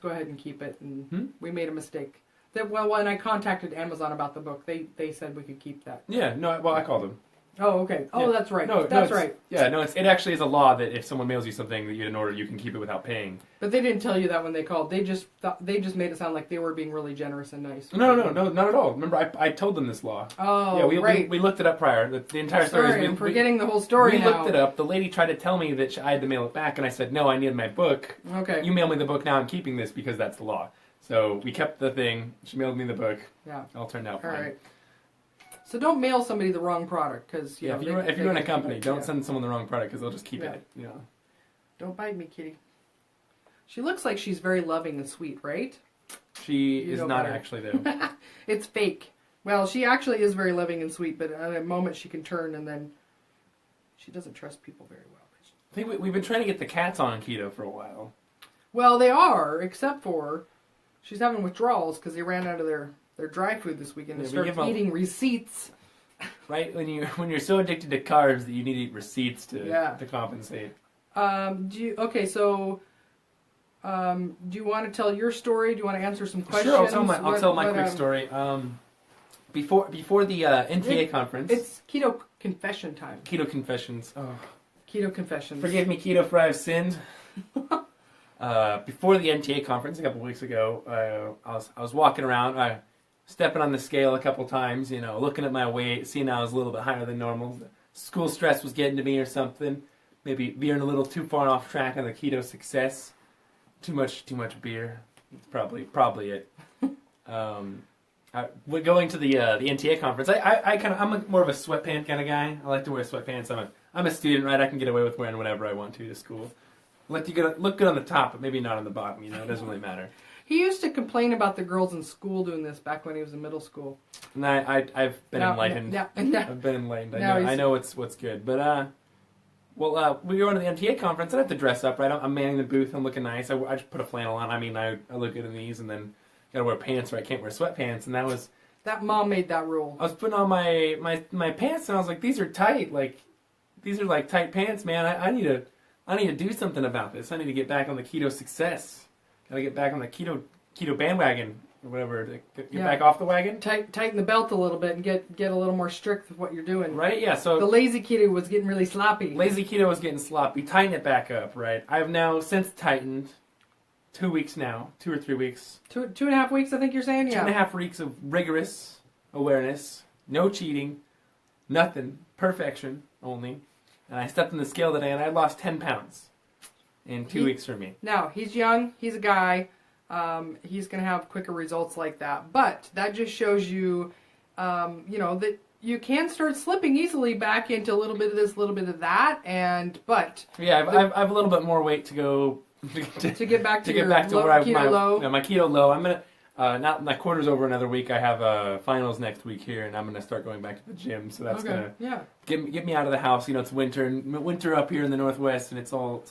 A: go ahead and keep it, and we made a mistake. When I contacted Amazon about the book, they said we could keep that.
B: Yeah, no, well I called them.
A: Oh, okay. Oh, that's right.
B: No,
A: that's right.
B: Yeah, no, it actually is a law that if someone mails you something that you didn't order, you can keep it without paying.
A: But they didn't tell you that when they called. They just made it sound like they were being really generous and nice.
B: No, not at all. Remember, I told them this law.
A: Oh,
B: yeah,
A: right.
B: We looked it up prior. The entire story.
A: Sorry, I'm forgetting the whole story
B: now. We looked it up. The lady tried to tell me that I had to mail it back, and I said, no, I needed my book.
A: Okay.
B: You mail me the book, now I'm keeping this because that's the law. So we kept the thing. She mailed me the book.
A: Yeah.
B: It all turned out fine.
A: All right. So don't mail somebody the wrong product because
B: if you run a company, don't send someone the wrong product because they'll just keep it. You know.
A: Don't bite me, kitty. She looks like she's very loving and sweet, right?
B: She is not actually though.
A: It's fake. Well, she actually is very loving and sweet, but at a moment she can turn and then she doesn't trust people very well.
B: I think we've been trying to get the cats on keto for a while.
A: Well, they are, except for she's having withdrawals because they ran out of their dry food this weekend and started eating receipts.
B: Right? When you're so addicted to carbs that you need to eat receipts to compensate. Do you
A: want to tell your story? Do you want to answer some questions?
B: Sure, I'll tell my quick story. Before the NTA conference.
A: It's keto confession time.
B: Keto confessions. Oh.
A: Keto confessions.
B: Forgive me, keto, for I've sinned. Before the NTA conference a couple weeks ago, I was walking around, stepping on the scale a couple times, looking at my weight, seeing I was a little bit higher than normal. School stress was getting to me or something. Maybe veering a little too far off track on the keto success. Too much beer. It's probably it. We're going to the NTA conference. I'm more of a sweatpant kind of guy. I like to wear sweatpants. I'm a student, right? I can get away with wearing whatever I want to school. I like to look good on the top, but maybe not on the bottom. It doesn't really matter.
A: He used to complain about the girls in school doing this back when he was in middle school.
B: And I've been enlightened. I've been enlightened. I know what's good. But we were going to the MTA conference. I have to dress up, right? I'm manning the booth. I'm looking nice. I just put a flannel on. I mean, I look good in these, and then got to wear pants, or I can't wear sweatpants. And
A: that mom made that rule.
B: I was putting on my pants, and I was like, these are tight. Like, these are like tight pants, man. I need to do something about this. I need to get back on the keto success. Gotta get back on the keto bandwagon or whatever. Get back off the wagon.
A: Tighten the belt a little bit and get a little more strict with what you're doing.
B: Right? Yeah. So
A: the lazy keto was getting really sloppy.
B: Lazy keto was getting sloppy. Tighten it back up, right? I've now since tightened 2 weeks now, 2 or 3 weeks.
A: 2.5 weeks, I think you're saying. Yeah.
B: 2.5 weeks of rigorous awareness, no cheating, nothing, perfection only. And I stepped on the scale today, and I lost 10 pounds. In 2 weeks for me.
A: Now, he's young, he's a guy, he's going to have quicker results like that. But that just shows you, that you can start slipping easily back into a little bit of this, a little bit of that,
B: Yeah, I've a little bit more weight to go
A: to get back to
B: low. My keto low. I'm going to, not my quarter's over another week. I have finals next week here, and I'm going to start going back to the gym. So that's going to get me out of the house. It's winter up here in the Northwest, and it's all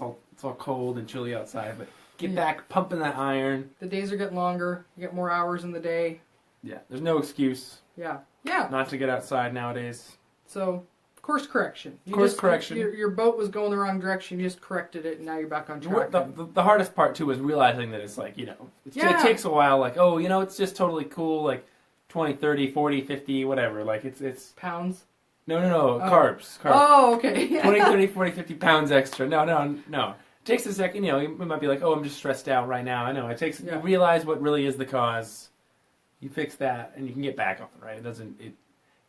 B: cold and chilly outside, but get back pumping that iron.
A: The days are getting longer. You get more hours in the day.
B: Yeah, there's no excuse.
A: Yeah.
B: Not to get outside nowadays.
A: So, course correction.
B: Correction.
A: Your boat was going the wrong direction. You just corrected it, and now you're back on track.
B: The hardest part, too, is realizing that it's like, it takes a while. Like, it's just totally cool. Like, 20, 30, 40, 50, whatever. Like, it's...
A: Pounds?
B: No. Carbs.
A: Oh, okay.
B: 20, 30, 40, 50 pounds extra. No. It takes a second, you might be like, I'm just stressed out right now. I know. It takes, you realize what really is the cause. You fix that, and you can get back on, right?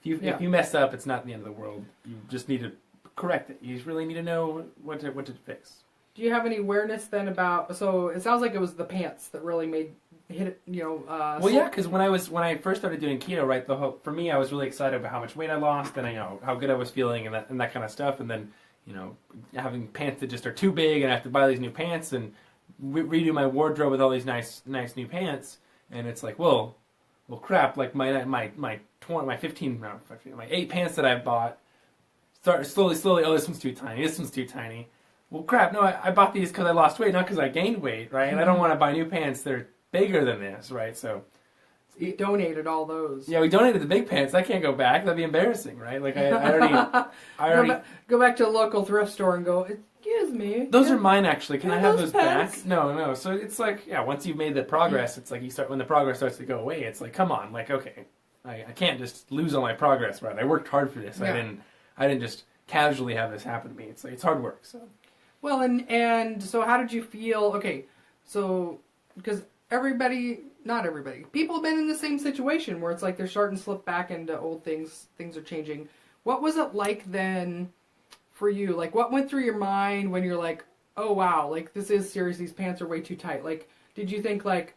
B: If you mess up, it's not the end of the world. You just need to correct it. You just really need to know what to fix.
A: Do you have any awareness then about, so it sounds like it was the pants that really made hit it,
B: Well, yeah, because when I first started doing keto, right, for me, I was really excited about how much weight I lost and how good I was feeling and that kind of stuff. And then, having pants that just are too big and I have to buy these new pants and redo my wardrobe with all these nice new pants. And it's like, well, crap, like my 8 pants that I've bought start slowly, oh, this one's too tiny. Well, crap, no, I bought these because I lost weight, not because I gained weight, right? And I don't want to buy new pants that are bigger than this, right? So
A: you donated all those.
B: Yeah, we donated the big pants. I can't go back. That'd be embarrassing, right? Like I already
A: go back to the local thrift store and go, excuse me.
B: Those are mine, actually. Can I have those
A: pants?
B: back? No. So it's like, yeah, once you've made the progress, it's like when the progress starts to go away, it's like, come on, like, okay, I can't just lose all my progress, right? I worked hard for this.
A: Yeah.
B: I didn't just casually have this happen to me. It's like, it's hard work, so.
A: Well, and so how did you feel? Okay, so because not everybody, people have been in the same situation where it's like they're starting to slip back into old things. Things are changing. What was it like then for you? Like, what went through your mind when you're like, oh wow, like this is serious. These pants are way too tight. Like, did you think like,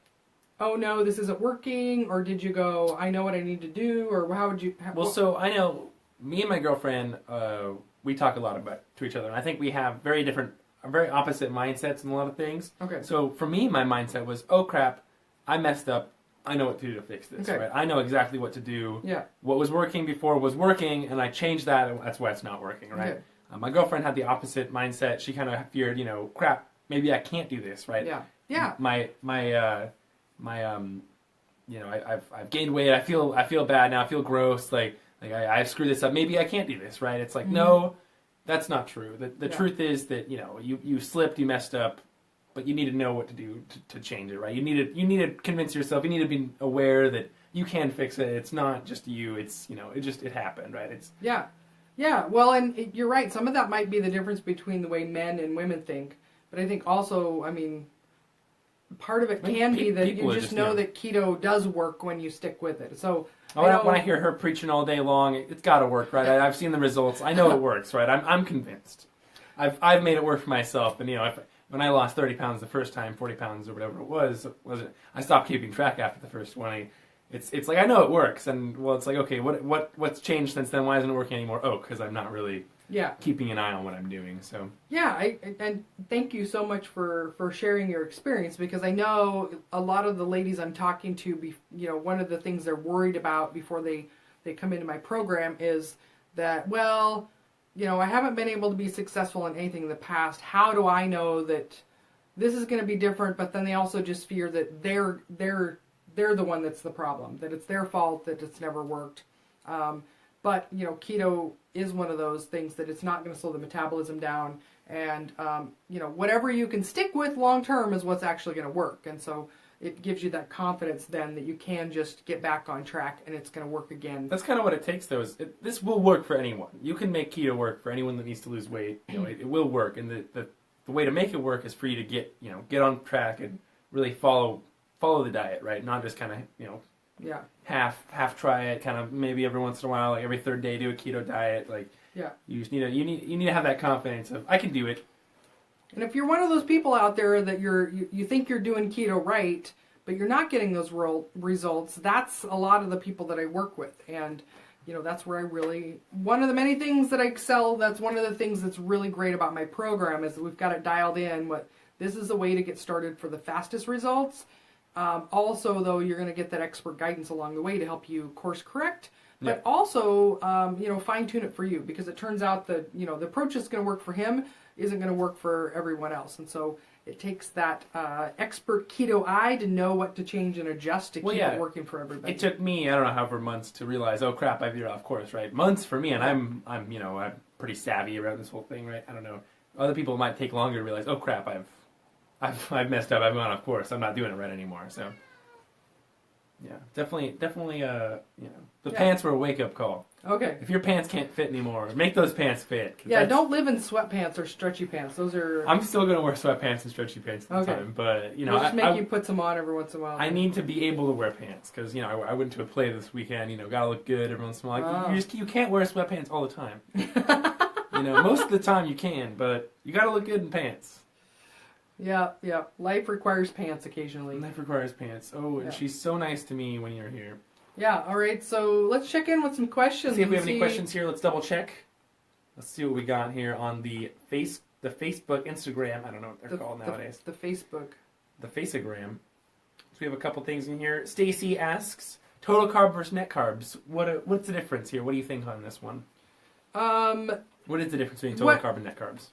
A: oh no, this isn't working, or did you go, I know what I need to do, or how would you?
B: So I know me and my girlfriend. We talk a lot to each other, and I think we have very opposite mindsets in a lot of things.
A: Okay.
B: So for me, my mindset was, oh crap, I messed up. I know what to do to fix this.
A: Okay.
B: Right? I know exactly what to do.
A: Yeah.
B: What was working before was working, and I changed that, and that's why it's not working, right?
A: Okay.
B: My girlfriend had the opposite mindset. She kind of feared, crap, maybe I can't do this, right?
A: Yeah. Yeah.
B: I've gained weight. I feel bad now. I feel gross. Like I screwed this up. Maybe I can't do this, right? It's like, no, that's not true. The truth is that, you slipped, you messed up, but you need to know what to do to change it, right? You need to convince yourself, you need to be aware that you can fix it. It's not just you. It's, it happened, right?
A: Yeah. Yeah. Well, and you're right. Some of that might be the difference between the way men and women think. But I think also, part of it can be that you just know that keto does work when you stick with it. So
B: when I hear her preaching all day long, it's got to work, right? I've seen the results. I know it works, right? I'm convinced. I've made it work for myself, and when I lost 30 pounds the first time, 40 pounds or whatever it was I stopped keeping track after the first one. It's like I know it works, and well, it's like, okay, what's changed since then? Why isn't it working anymore? Oh, because I'm not really keeping an eye on what I'm doing. So
A: and thank you so much for sharing your experience, because I know a lot of the ladies I'm talking to, one of the things they're worried about before they come into my program is that, well, I haven't been able to be successful in anything in the past. How do I know that this is going to be different? But then they also just fear that they're the one that's the problem, that it's their fault, that it's never worked. But, keto is one of those things that it's not going to slow the metabolism down. And, whatever you can stick with long term is what's actually going to work. And so it gives you that confidence then that you can just get back on track and it's going to work again.
B: That's kind of what it takes, though. This will work for anyone. You can make keto work for anyone that needs to lose weight. It will work. And the way to make it work is for you to get on track and really follow the diet, right? Not just kind of, half try it, kind of maybe every once in a while, like every third day do a keto diet. Like, you just need to have that confidence of, I can do it.
A: And if you're one of those people out there that you think you're doing keto right, but you're not getting those results, that's a lot of the people that I work with. And, that's where one of the many things that I excel, that's one of the things that's really great about my program is that we've got it dialed in. This is a way to get started for the fastest results. Also, though, you're going to get that expert guidance along the way to help you course correct, but also, fine tune it for you, because it turns out that, the approach that's going to work for him isn't going to work for everyone else. And so it takes that expert keto eye to know what to change and adjust to keep it working for everybody.
B: It took me, I don't know, however months to realize, oh crap, I veered off course, right? Months for me, and I'm pretty savvy around this whole thing, right? I don't know. Other people might take longer to realize, oh crap, I've messed up. I've gone off course. I'm not doing it right anymore. So, yeah, definitely. The pants were a wake up call.
A: Okay.
B: If your pants can't fit anymore, make those pants fit.
A: Yeah, don't live in sweatpants or stretchy pants. Those are.
B: I'm still gonna wear sweatpants and stretchy pants all the time, but
A: we'll just make you put some on every once in a while.
B: I need to be able to wear pants because I went to a play this weekend. Gotta look good every once in a while. You can't wear sweatpants all the time. Most of the time you can, but you gotta look good in pants.
A: Yeah, yeah. Life requires pants occasionally.
B: Life requires pants. Oh, and
A: Yeah.
B: she's so nice to me when you're here.
A: Yeah, all right. So let's check in with some questions.
B: See if we have
A: and
B: any questions here. Let's double check. Let's see what we got here on the Facebook, Instagram. I don't know what they're called nowadays.
A: The Facebook.
B: The Faceagram. So we have a couple things in here. Stacy asks, total carb versus net carbs. What's the difference here? What do you think on this one? What is the difference between total carb and net carbs?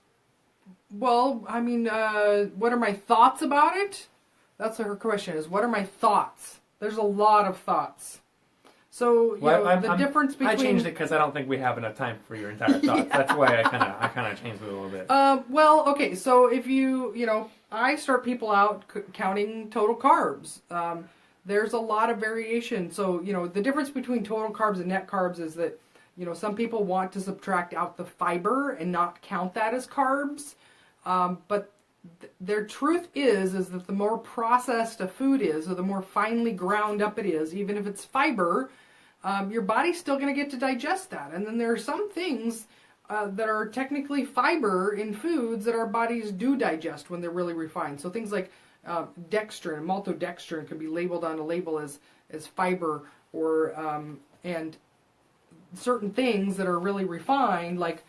A: Well, I mean, what are my thoughts about it? That's what her question is. What are my thoughts? There's a lot of thoughts. So, the difference between...
B: I changed it because I don't think we have enough time for your entire thoughts. That's why I kind of changed it a little bit.
A: Well, okay, so if I start people out counting total carbs. There's a lot of variation. So, the difference between total carbs and net carbs is that, some people want to subtract out the fiber and not count that as carbs. But their truth is that the more processed a food is, or the more finely ground up it is, even if it's fiber, your body's still going to get to digest that. And then there are some things that are technically fiber in foods that our bodies do digest when they're really refined. So things like dextrin, maltodextrin can be labeled on a label as fiber, or and certain things that are really refined, like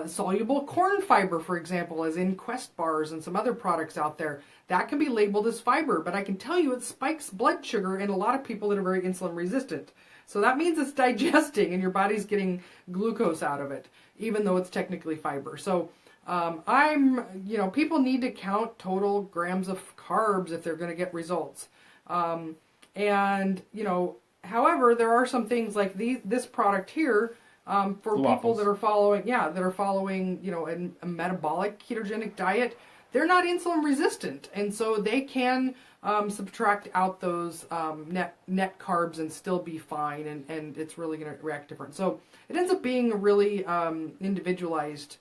A: soluble corn fiber, for example, as in Quest bars and some other products out there, that can be labeled as fiber, but I can tell you it spikes blood sugar in a lot of people that are very insulin resistant. So that means it's digesting and your body's getting glucose out of it, even though it's technically fiber. So people need to count total grams of carbs if they're going to get results. However, there are some things like this product here, for people
B: waffles.
A: that are following, a metabolic ketogenic diet. They're not insulin resistant, and so they can subtract out those net carbs and still be fine, and it's really going to react different. So it ends up being a really individualized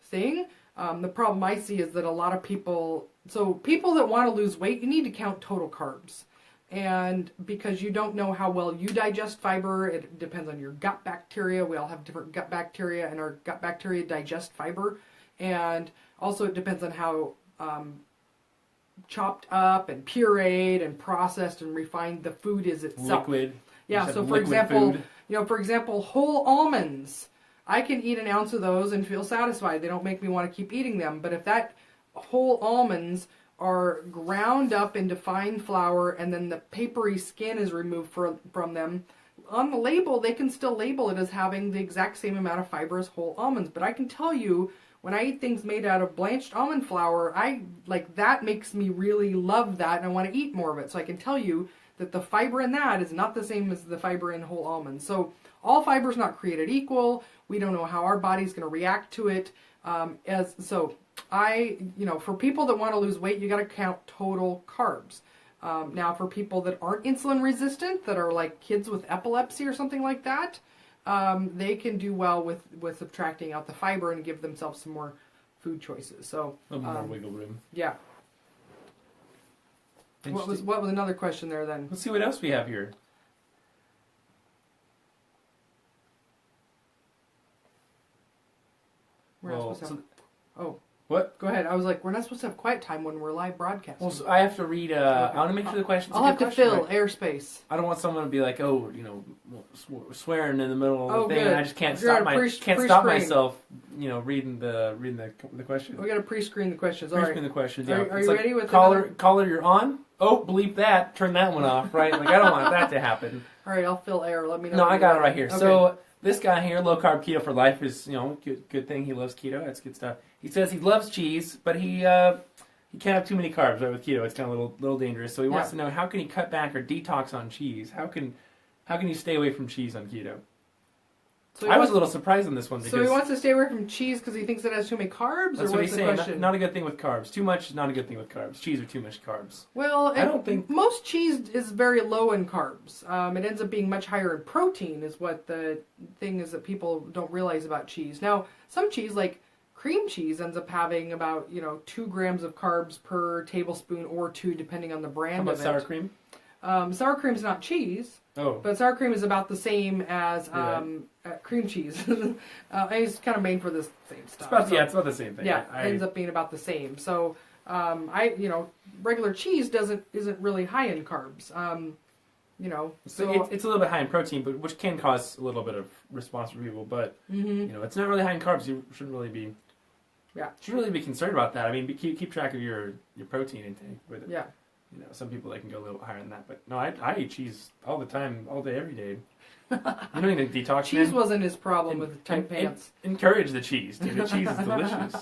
A: thing. The problem I see is that a lot of people that want to lose weight, you need to count total carbs. And because you don't know how well you digest fiber, it depends on your gut bacteria. We all have different gut bacteria, and our gut bacteria digest fiber. And also it depends on how chopped up and pureed and processed and refined the food is itself.
B: Liquid.
A: Yeah, so for example, whole almonds, I can eat an ounce of those and feel satisfied. They don't make me want to keep eating them. But if that whole almonds are ground up into fine flour and then the papery skin is removed from them, on the label they can still label it as having the exact same amount of fiber as whole almonds. But I can tell you, when I eat things made out of blanched almond flour, that makes me really love that and I want to eat more of it. So I can tell you that the fiber in that is not the same as the fiber in whole almonds. So all fiber is not created equal. We don't know how our body's going to react to it. For people that want to lose weight, you got to count total carbs. Now, for people that aren't insulin resistant, that are like kids with epilepsy or something like that, they can do well with subtracting out the fiber and give themselves some more food choices. So
B: a little more wiggle room.
A: Yeah. What was another question there then?
B: Let's see what else we have here. What?
A: Go ahead. I was like, we're not supposed to have quiet time when we're live broadcasting.
B: Well, so I have to read. I want to make sure the questions.
A: I'll have to fill airspace.
B: I don't want someone to be like, swearing in the middle of the thing,
A: good.
B: and I just can't stop myself, reading the question.
A: We got to pre-screen the questions. All right.
B: Pre-screen the questions. Yeah.
A: Are you ready with
B: caller? You're on. Oh, bleep that. Turn that one off. Right? Like I don't want that to happen.
A: All right. I'll fill air. Let me know.
B: No, I got it right here.
A: Okay.
B: So this guy here, low carb keto for life, is good thing. He loves keto. That's good stuff. He says he loves cheese, but he can't have too many carbs, right? With keto, it's kind of a little dangerous. So he wants to know, how can he cut back or detox on cheese? How can you stay away from cheese on keto? So I was a little surprised on this one because.
A: So he wants to stay away from cheese because he thinks it has too many carbs.
B: That's
A: or
B: what
A: what's
B: he's
A: the
B: saying.
A: question?
B: Not a good thing with carbs. Too much is not a good thing with carbs. Cheese are too much carbs.
A: Well,
B: I don't think
A: most cheese is very low in carbs. It ends up being much higher in protein. Is what the thing is that people don't realize about cheese. Now, some cheese like cream cheese ends up having about 2 grams of carbs per tablespoon or 2, depending on the brand.
B: How about
A: of it.
B: sour cream?
A: Sour cream's not cheese.
B: Oh.
A: But sour cream is about the same as cream cheese. It's kind of made for the same stuff.
B: It's about the same thing.
A: Yeah, it ends up being about the same. So, regular cheese isn't really high in carbs.
B: So it's a little bit high in protein, but which can cause a little bit of response for people. But it's not really high in carbs. You shouldn't really be.
A: Yeah.
B: Shouldn't really be concerned about that. I mean, keep track of your protein intake. But,
A: yeah.
B: Some people they can go a little higher than that. But no, I eat cheese all the time, all day, every day. You don't need to detox.
A: Cheese wasn't his problem with tight pants.
B: Encourage the cheese, dude. The cheese is delicious.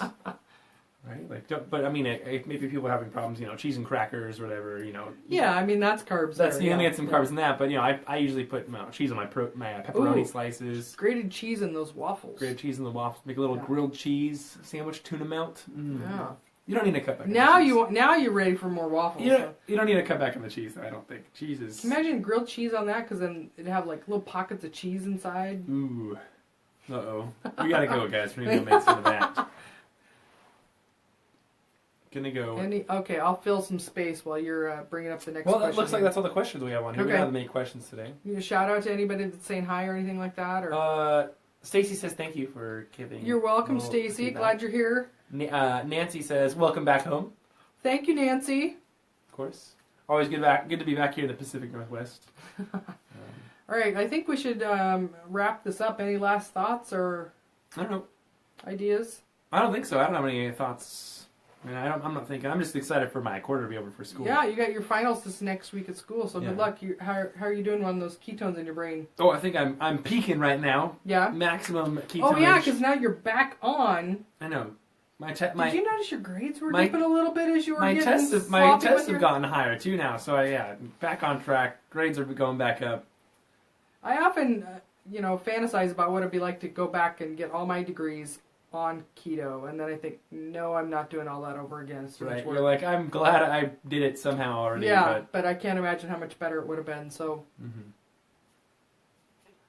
B: Right? But I mean, maybe people are having problems, cheese and crackers or whatever,
A: Yeah, I mean, that's carbs.
B: That's you can get some carbs in that, but I usually put cheese on my pepperoni slices.
A: Grated cheese in those waffles.
B: Grated cheese in the waffles. Make a little grilled cheese sandwich, tuna melt. Yeah. You don't need to cut back.
A: Now you're ready for more waffles.
B: You don't need to cut back on the cheese, though, I don't think. Cheese is.
A: Imagine grilled cheese on that, because then it'd have like little pockets of cheese inside.
B: Ooh. Uh-oh. We gotta go, guys. We're gonna go make some of that. Gonna go.
A: Okay, I'll fill some space while you're bringing up the next
B: question.
A: Well,
B: it looks like that's all the questions we have on here. Okay. We don't have many questions today.
A: You shout out to anybody that's saying hi or anything like that? Or
B: Stacy says thank you for giving.
A: You're welcome, Stacy. Glad you're here.
B: Nancy says welcome back home.
A: Thank you, Nancy.
B: Of course. Always good to be back here in the Pacific Northwest.
A: All right, I think we should wrap this up. Any last thoughts or
B: I don't know
A: ideas?
B: I don't think so. I don't have any thoughts. I mean, I'm not thinking. I'm just excited for my quarter to be over for school.
A: Yeah, you got your finals this next week at school, so good luck. How are you doing on those ketones in your brain?
B: Oh, I think I'm peaking right now.
A: Yeah.
B: Maximum ketone.
A: Oh yeah, because now you're back on.
B: I know.
A: Did you notice your grades were dipping a little bit as you were getting sloppy?
B: My tests have gotten higher too now, so back on track. Grades are going back up. I
A: often, fantasize about what it'd be like to go back and get all my degrees on keto, and then I think, no, I'm not doing all that over again.
B: Right, you're like, I'm glad I did it somehow already.
A: Yeah, but I can't imagine how much better it would have been. So,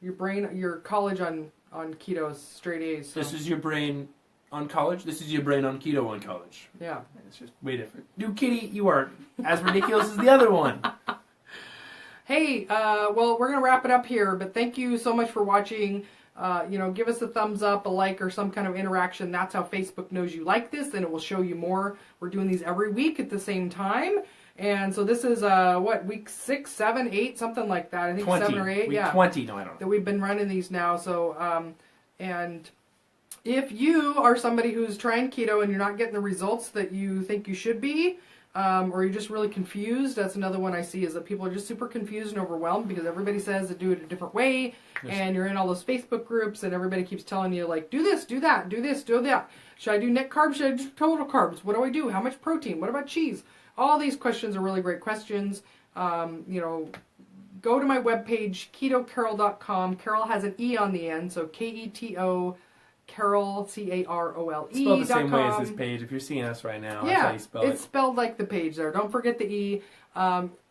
A: your college on keto is straight A's. So.
B: This is your brain on college. This is your brain on keto on college.
A: Yeah,
B: it's just way different. New Kitty, you are as ridiculous as the other one.
A: Hey, well, we're gonna wrap it up here, but thank you so much for watching. Give us a thumbs up, a like, or some kind of interaction. That's how Facebook knows you like this, and it will show you more. We're doing these every week at the same time. And so this is, week 6, 7, 8, something like that. I think
B: 20.
A: 7 or 8.
B: Week 20, no, I don't know.
A: That we've been running these now. So, and if you are somebody who's trying keto and you're not getting the results that you think you should be, or you're just really confused, that's another one I see, is that people are just super confused and overwhelmed because everybody says to do it a different way, and you're in all those Facebook groups and everybody keeps telling you, like, do this, do that, do this, do that. Should I do net carbs? Should I do total carbs? What do I do? How much protein? What about cheese? All these questions are really great questions. Go to my webpage, ketocarole.com. Carole has an E on the end, so Keto Carole, Carole.
B: Spelled the same way as this page. If you're seeing us right now, that's how you spell it.
A: It's spelled like the page there. Don't forget the E.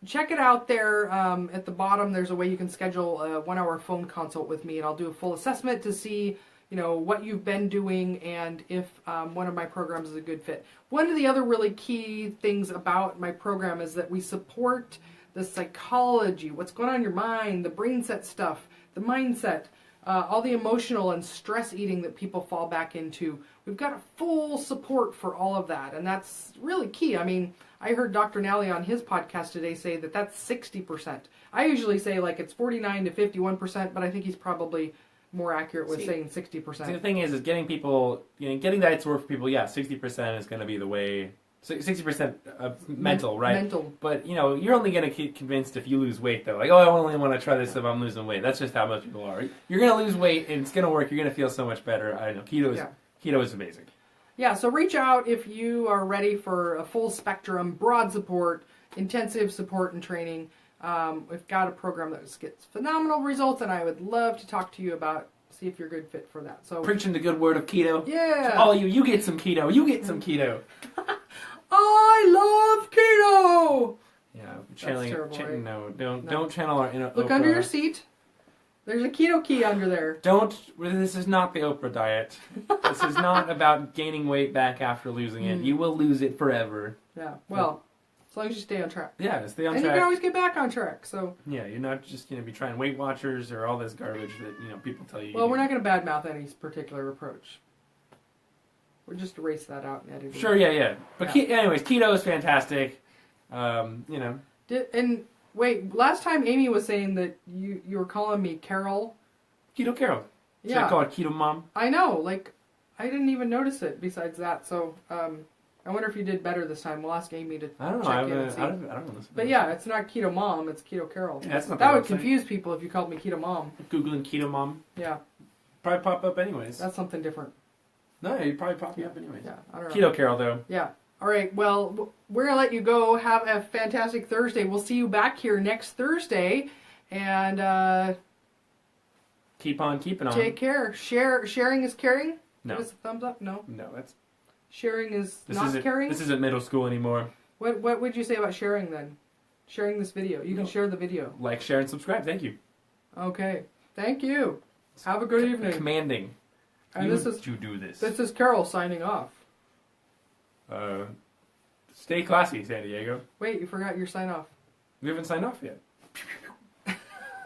A: Check it out there. At the bottom, there's a way you can schedule a 1-hour phone consult with me, and I'll do a full assessment to see, what you've been doing and if one of my programs is a good fit. One of the other really key things about my program is that we support the psychology, what's going on in your mind, the brain set stuff, the mindset, all the emotional and stress eating that people fall back into. We've got a full support for all of that, and that's really key. I mean, I heard Dr. Nally on his podcast today say that that's 60%. I usually say like it's 49 to 51%, but I think he's probably more accurate with saying 60%.
B: The thing is getting people, getting diets to work for people, 60% is going to be the way. 60% mental, right?
A: Mental.
B: But, you're only going to get convinced if you lose weight, though. Like, I only want to try this if I'm losing weight. That's just how most people are. You're going to lose weight, and it's going to work. You're going to feel so much better. I know. Keto is amazing. Yeah,
A: so reach out if you are ready for a full spectrum, broad support, intensive support and training. We've got a program that gets phenomenal results, and I would love to talk to you about, see if you're a good fit for that. So
B: preaching the good word of keto.
A: Yeah.
B: So all you get some keto. You get some keto.
A: I love keto.
B: Yeah,
A: channeling. That's terrible, right?
B: No, don't channel our inner.
A: Look
B: Oprah.
A: under your seat. There's a keto key under there.
B: This is not the Oprah diet. This is not about gaining weight back after losing it. You will lose it forever.
A: Yeah. Well, As long as you stay on track.
B: Yeah, stay on
A: and
B: track.
A: you can always get back on track. So
B: Yeah, you're not just going to be trying Weight Watchers or all this garbage that people tell you.
A: well, we're not going to badmouth any particular approach. We'll just erase that out and edit it.
B: Sure, yeah. But anyways, keto is fantastic.
A: And wait, last time Amy was saying that you were calling me Carole.
B: Keto Carole. Should
A: Yeah.
B: I call it Keto Mom?
A: I know, like, I didn't even notice it besides that, so, I wonder if you did better this time. We'll ask Amy to
B: I don't know.
A: check
B: I
A: in and see.
B: don't know.
A: But yeah, it's not Keto Mom, it's Keto Carole.
B: Yeah, that's not
A: that
B: the
A: would
B: website.
A: confuse people if you called me Keto Mom.
B: Googling Keto Mom.
A: Yeah,
B: Probably pop up anyways.
A: that's something different.
B: No, you'd probably pop me up anyways.
A: Yeah, I don't know.
B: Keto Carole, though.
A: Yeah. All right, well, we're going to let you go. Have a fantastic Thursday. We'll see you back here next Thursday. And
B: Keep on keeping on.
A: take care. Sharing is caring?
B: No.
A: Give us a thumbs up? No.
B: No, that's...
A: Sharing is not caring?
B: This isn't middle school anymore.
A: What would you say about sharing then? Sharing this video. You can share the video.
B: Like, share, and subscribe. Thank you.
A: Okay. Thank you. Have a good evening.
B: Commanding.
A: And
B: you do this.
A: This is Carole signing off.
B: Stay classy, San Diego.
A: Wait, you forgot your sign off.
B: We haven't signed off yet.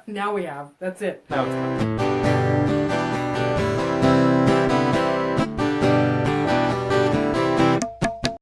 A: Now we have. That's it.
B: Now it's time.